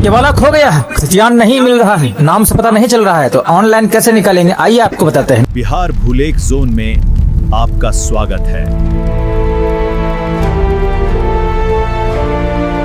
केवाला खो गया है, खतियान नहीं मिल रहा है, नाम से पता नहीं चल रहा है, तो ऑनलाइन कैसे निकालेंगे आइए आपको बताते हैं। बिहार भूलेख जोन में आपका स्वागत है।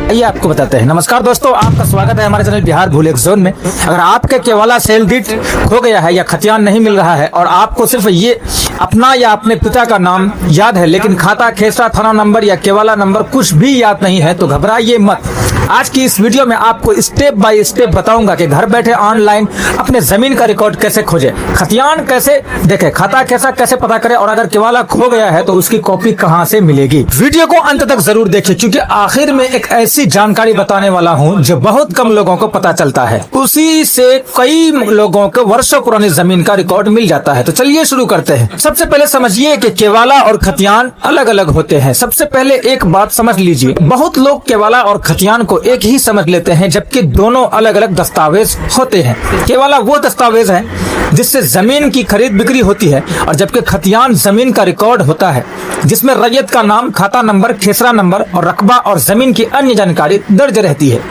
आइए आपको बताते हैं। नमस्कार दोस्तों, आपका स्वागत है हमारे चैनल बिहार भूलेख जोन में। अगर आपके केवाला सेल डीड खो गया है या खतियान नहीं मिल रहा है और आपको सिर्फ ये अपना या अपने पिता का नाम याद है लेकिन खाता, खेसरा, थाना नंबर या केवाला नंबर कुछ भी याद नहीं है, तो घबराइए मत। आज की इस वीडियो में आपको स्टेप बाय स्टेप बताऊंगा कि घर बैठे ऑनलाइन अपने जमीन का रिकॉर्ड कैसे खोजे, खतियान कैसे देखे, खाता कैसे पता करे और अगर केवाला खो गया है तो उसकी कॉपी कहां से मिलेगी। वीडियो को अंत तक जरूर देखिए क्योंकि आखिर में एक ऐसी जानकारी बताने वाला हूं जो बहुत कम लोगों को पता चलता है। उसी से कई लोगों को वर्षों पुरानी जमीन का रिकॉर्ड मिल जाता है। तो चलिए शुरू करते हैं। सबसे पहले समझिए कि केवाला और खतियान अलग अलग होते हैं। सबसे पहले एक बात समझ लीजिए, बहुत लोग केवाला और खतियान को एक ही समझ लेते हैं जबकि दोनों अलग अलग दस्तावेज होते हैं। केवाला वो दस्तावेज है जिससे जमीन की खरीद बिक्री होती है और जबकि खतियान जमीन का रिकॉर्ड होता है जिसमें रैयत का नाम, खाता नंबर, खेसरा नंबर और रकबा और जमीन की अन्य जानकारी दर्ज रहती है।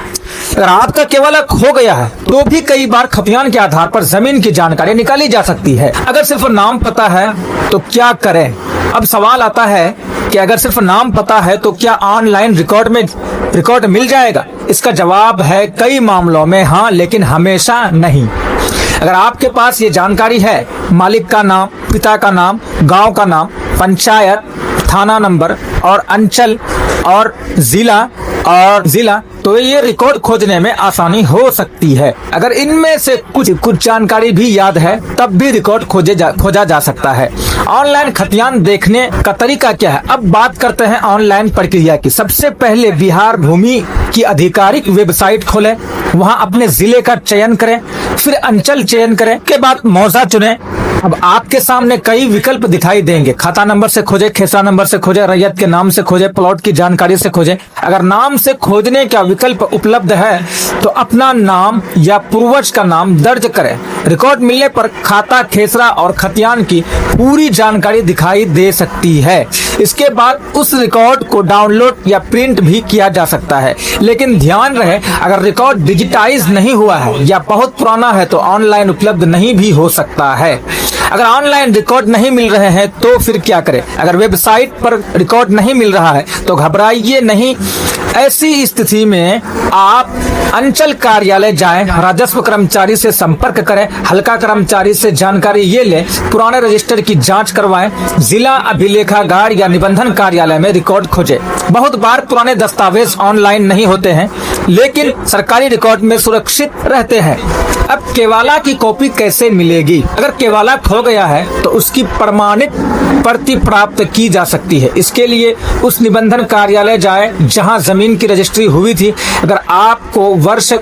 अगर आपका केवाला खो गया है तो भी कई बार खतियान के आधार पर जमीन की जानकारी निकाली जा सकती है। अगर सिर्फ नाम पता है तो क्या करें? अब सवाल आता है कि अगर सिर्फ नाम पता है तो क्या ऑनलाइन रिकॉर्ड मिल जाएगा? इसका जवाब है कई मामलों में हाँ, लेकिन हमेशा नहीं। अगर आपके पास ये जानकारी है, मालिक का नाम, पिता का नाम, गांव का नाम, पंचायत, थाना नंबर और अंचल और जिला, तो ये रिकॉर्ड खोजने में आसानी हो सकती है। अगर इनमें से कुछ जानकारी भी याद है तब भी रिकॉर्ड खोजा जा सकता है। ऑनलाइन खतियान देखने का तरीका क्या है? अब बात करते हैं ऑनलाइन प्रक्रिया की। सबसे पहले बिहार भूमि की आधिकारिक वेबसाइट खोलें, वहां अपने जिले का चयन करें, फिर अंचल चयन करें, के बाद मौजा चुनें। अब आपके सामने कई विकल्प दिखाई देंगे। खाता नंबर से खोजे, खेसरा नंबर से खोजे, रैयत के नाम से खोजे, प्लॉट की जानकारी से खोजे। अगर नाम से खोजने का विकल्प उपलब्ध है तो अपना नाम या पूर्वज का नाम दर्ज करें। रिकॉर्ड मिलने पर खाता, खेसरा और खतियान की पूरी जानकारी दिखाई दे सकती है। इसके बाद उस रिकॉर्ड को डाउनलोड या प्रिंट भी किया जा सकता है, लेकिन ध्यान रहे अगर रिकॉर्ड डिजिटाइज नहीं हुआ है या बहुत पुराना है तो ऑनलाइन उपलब्ध नहीं भी हो सकता है। अगर ऑनलाइन रिकॉर्ड नहीं मिल रहे हैं तो फिर क्या करें? अगर वेबसाइट पर रिकॉर्ड नहीं मिल रहा है तो घबराइए नहीं। ऐसी स्थिति में आप अंचल कार्यालय जाएं, राजस्व कर्मचारी से संपर्क करें, हल्का कर्मचारी से जानकारी ये लें, पुराने रजिस्टर की जांच करवाएं, जिला अभिलेखागार या निबंधन कार्यालय में रिकॉर्ड खोजें। बहुत बार पुराने दस्तावेज ऑनलाइन नहीं होते हैं लेकिन सरकारी रिकॉर्ड में सुरक्षित रहते हैं। अब केवाला की कॉपी कैसे मिलेगी? अगर केवाला खो गया है तो उसकी प्रमाणित प्रति प्राप्त की जा सकती है। इसके लिए उस निबंधन कार्यालय जाए जहां जमीन की रजिस्ट्री हुई थी। अगर आपको वर्ष,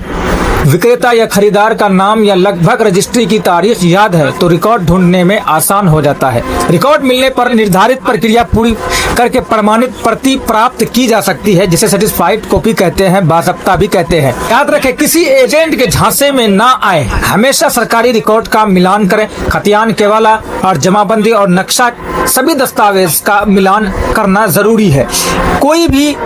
विक्रेता या खरीदार का नाम या लगभग रजिस्ट्री की तारीख याद है तो रिकॉर्ड ढूंढने में आसान हो जाता है। रिकॉर्ड मिलने पर निर्धारित प्रक्रिया पूरी करके प्रमाणित प्रति प्राप्त की जा सकती है, जिसे सर्टिफाइड कॉपी कहते हैं, बाज़ाब्ता भी कहते हैं। याद रखें, किसी एजेंट के झांसे में ना आए, हमेशा सरकारी रिकॉर्ड का मिलान करें। खतियान, केवाला और जमाबंदी और नक्शा, सभी दस्तावेज का मिलान करना जरूरी है। कोई भी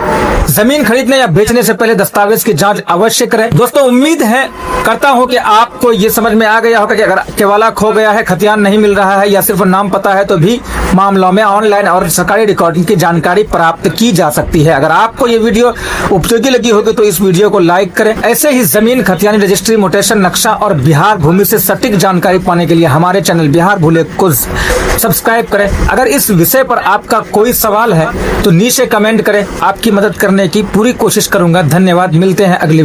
जमीन खरीदने या बेचने से पहले दस्तावेज की जांच अवश्य करें। दोस्तों, उम्मीद करता हूं कि आपको ये समझ में आ गया होगा कि अगर केवाला खो गया है, खतियान नहीं मिल रहा है या सिर्फ नाम पता है तो भी मामलों में ऑनलाइन और सरकारी रिकॉर्डिंग की जानकारी प्राप्त की जा सकती है। अगर आपको ये वीडियो उपयोगी लगी होगी तो इस वीडियो को लाइक करें। ऐसे ही जमीन, खतियानी, रजिस्ट्री, मोटेशन, नक्शा और बिहार भूमि से सटीक जानकारी पाने के लिए हमारे चैनल बिहार भूलेख को सब्सक्राइब करें। अगर इस विषय पर आपका कोई सवाल है तो नीचे कमेंट करें, आपकी मदद करने की पूरी कोशिश करूंगा। धन्यवाद, मिलते हैं अगली